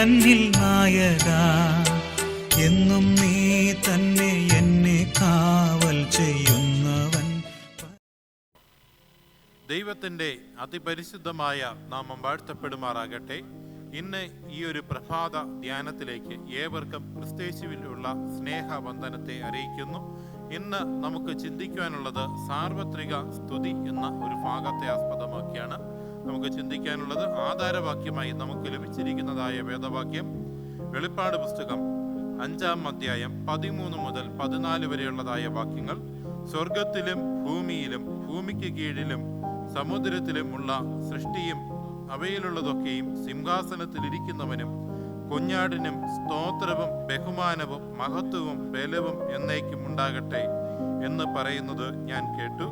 തന്നിൽ നായക, എന്നും നീ തന്നെ എന്നെ കാവൽ ചെയ്യുന്നവൻ. ദൈവത്തിൻ്റെ അതിപരിശുദ്ധമായ നാമം വാഴ്ത്തപ്പെടുമാറാകട്ടെ. ഇന്ന് ഈ ഒരു പ്രഭാത ധ്യാനത്തിലേക്ക് ഏവർക്കും ക്രിസ്തയേശുവിലുള്ള സ്നേഹവന്ദനത്തെ അറിയിക്കുന്നു. ഇന്ന് നമുക്ക് ചിന്തിക്കുവാനുള്ളത് സാർവത്രിക സ്തുതി എന്ന ഒരു ഭാഗത്തെ ആസ്പദമാക്കിയാണ് നമുക്ക് ചിന്തിക്കാനുള്ളത്. ആധാരവാക്യമായി നമുക്ക് ലഭിച്ചിരിക്കുന്നതായ വേദവാക്യം വെളിപ്പാട് പുസ്തകം 5-ാം അധ്യായം 13 മുതൽ 14 വരെയുള്ളതായ വാക്യങ്ങൾ. സ്വർഗത്തിലും ഭൂമിയിലും ഭൂമിക്ക് കീഴിലും സമുദ്രത്തിലുമുള്ള സൃഷ്ടിയും അവയിലുള്ളതൊക്കെയും സിംഹാസനത്തിലിരിക്കുന്നവനും കുഞ്ഞാടിനും സ്തോത്രവും ബഹുമാനവും മഹത്വവും ബലവും എന്നേക്കും ഉണ്ടാകട്ടെ എന്ന് പറയുന്നത് ഞാൻ കേട്ടു.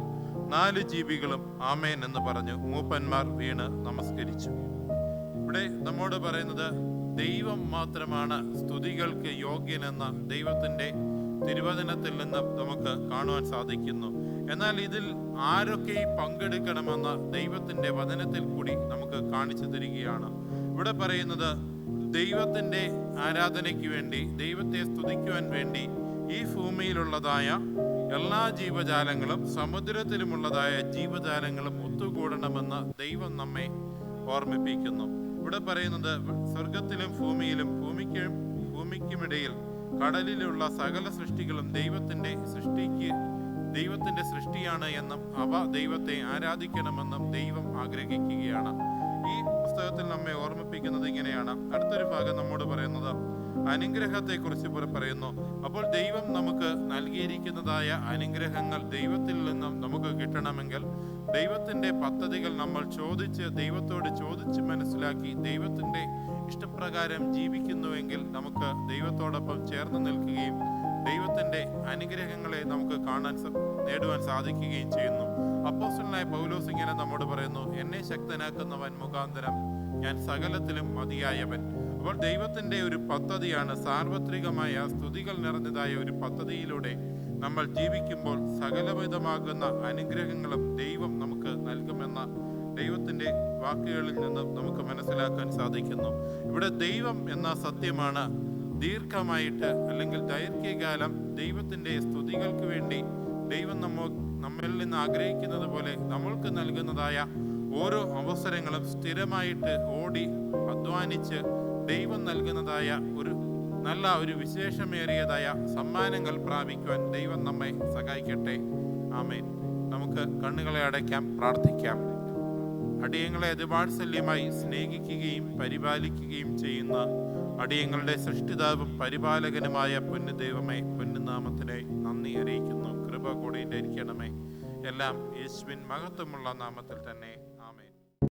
4 ജീവികളും ആമേൻ എന്ന് പറഞ്ഞു മൂപ്പന്മാർ വീണ് നമസ്കരിച്ചു. ഇവിടെ നമ്മോട് പറയുന്നത് ദൈവം മാത്രമാണ് സ്തുതികൾക്ക് യോഗ്യനെന്ന ദൈവത്തിൻ്റെ തിരുവചനത്തിൽ നിന്ന് നമുക്ക് കാണുവാൻ സാധിക്കുന്നു. എന്നാൽ ഇതിൽ ആരൊക്കെ പങ്കെടുക്കണമെന്ന ദൈവത്തിൻ്റെ വചനത്തിൽ കൂടി നമുക്ക് കാണിച്ചു തരികയാണ്. ഇവിടെ പറയുന്നത് ദൈവത്തിൻ്റെ ആരാധനയ്ക്ക് വേണ്ടി, ദൈവത്തെ സ്തുതിക്കുവാൻ വേണ്ടി ഈ ഭൂമിയിലുള്ളതായ എല്ലാ ജീവജാലങ്ങളും സമുദ്രത്തിലുമുള്ളതായ ജീവജാലങ്ങളും ഒത്തുകൂടണമെന്ന് ദൈവം നമ്മെ ഓർമ്മിപ്പിക്കുന്നു. ഇവിടെ പറയുന്നത് സ്വർഗത്തിലും ഭൂമിയിലും ഭൂമിക്കുമിടയിൽ കടലിലുള്ള സകല സൃഷ്ടികളും ദൈവത്തിൻ്റെ സൃഷ്ടിയാണ് എന്നും അവ ദൈവത്തെ ആരാധിക്കണമെന്നും ദൈവം ആഗ്രഹിക്കുകയാണ്. ഈ പുസ്തകത്തിൽ നമ്മെ ഓർമ്മിപ്പിക്കുന്നത് ഇങ്ങനെയാണ്. അടുത്തൊരു ഭാഗം നമ്മോട് പറയുന്നത് അനുഗ്രഹത്തെക്കുറിച്ച് പറയുന്നു. അപ്പോൾ ദൈവം നമുക്ക് നൽകിയിരിക്കുന്നതായ അനുഗ്രഹങ്ങൾ ദൈവത്തിൽ നിന്നും നമുക്ക് കിട്ടണമെങ്കിൽ ദൈവത്തിൻ്റെ പദ്ധതികൾ നമ്മൾ ദൈവത്തോട് ചോദിച്ച് മനസ്സിലാക്കി ദൈവത്തിൻ്റെ ഇഷ്ടപ്രകാരം ജീവിക്കുന്നുവെങ്കിൽ നമുക്ക് ദൈവത്തോടൊപ്പം ചേർന്ന് നിൽക്കുകയും ദൈവത്തിൻ്റെ അനുഗ്രഹങ്ങളെ നമുക്ക് നേടുവാൻ സാധിക്കുകയും ചെയ്യുന്നു. അപ്പോസ്തലനായ പൗലോസ് ഇങ്ങനെ നമ്മോട് പറയുന്നു, എന്നെ ശക്തനാക്കുന്നവൻ മുഖാന്തരം ഞാൻ സകലത്തിലും മതിയായവൻ. അപ്പോൾ ദൈവത്തിൻ്റെ ഒരു പദ്ധതിയാണ്, സാർവത്രികമായ സ്തുതികൾ നിറഞ്ഞതായ ഒരു പദ്ധതിയിലൂടെ നമ്മൾ ജീവിക്കുമ്പോൾ സകലവിധമാകുന്ന അനുഗ്രഹങ്ങളും ദൈവം നമുക്ക് നൽകുമെന്ന ദൈവത്തിൻ്റെ വാക്കുകളിൽ നിന്ന് നമുക്ക് മനസ്സിലാക്കാൻ സാധിക്കുന്നു. ഇവിടെ ദൈവം എന്ന സത്യമാണ് ദീർഘമായിട്ട് അല്ലെങ്കിൽ ദൈർഘ്യകാലം ദൈവത്തിൻ്റെ സ്തുതികൾക്ക് വേണ്ടി ദൈവം നമ്മിൽ നിന്ന് ആഗ്രഹിക്കുന്നത് പോലെ നമ്മൾക്ക് നൽകുന്നതായ ഓരോ അവസരങ്ങളും സ്ഥിരമായിട്ട് ഓടി അധ്വാനിച്ച് ദൈവം നൽകുന്നതായ ഒരു വിശേഷമേറിയതായ സമ്മാനങ്ങൾ പ്രാപിക്കുവാൻ ദൈവം നമ്മെ സഹായിക്കട്ടെ. ആമേൻ. നമുക്ക് കണ്ണുകളെ അടയ്ക്കാം, പ്രാർത്ഥിക്കാം. അടിയങ്ങളെ അതിവാത്സല്യമായി സ്നേഹിക്കുകയും പരിപാലിക്കുകയും ചെയ്യുന്ന അടിയങ്ങളുടെ സൃഷ്ടിതാവും പരിപാലകനുമായ പൊന്നു ദൈവമേ, പൊന്നുനാമത്തിനെ നന്ദി അറിയിക്കുന്നു. കൃപ കൂടെ ഇരിക്കണമേ. എല്ലാം യേശുവിൻ മഹത്വമുള്ള നാമത്തിൽ തന്നെ.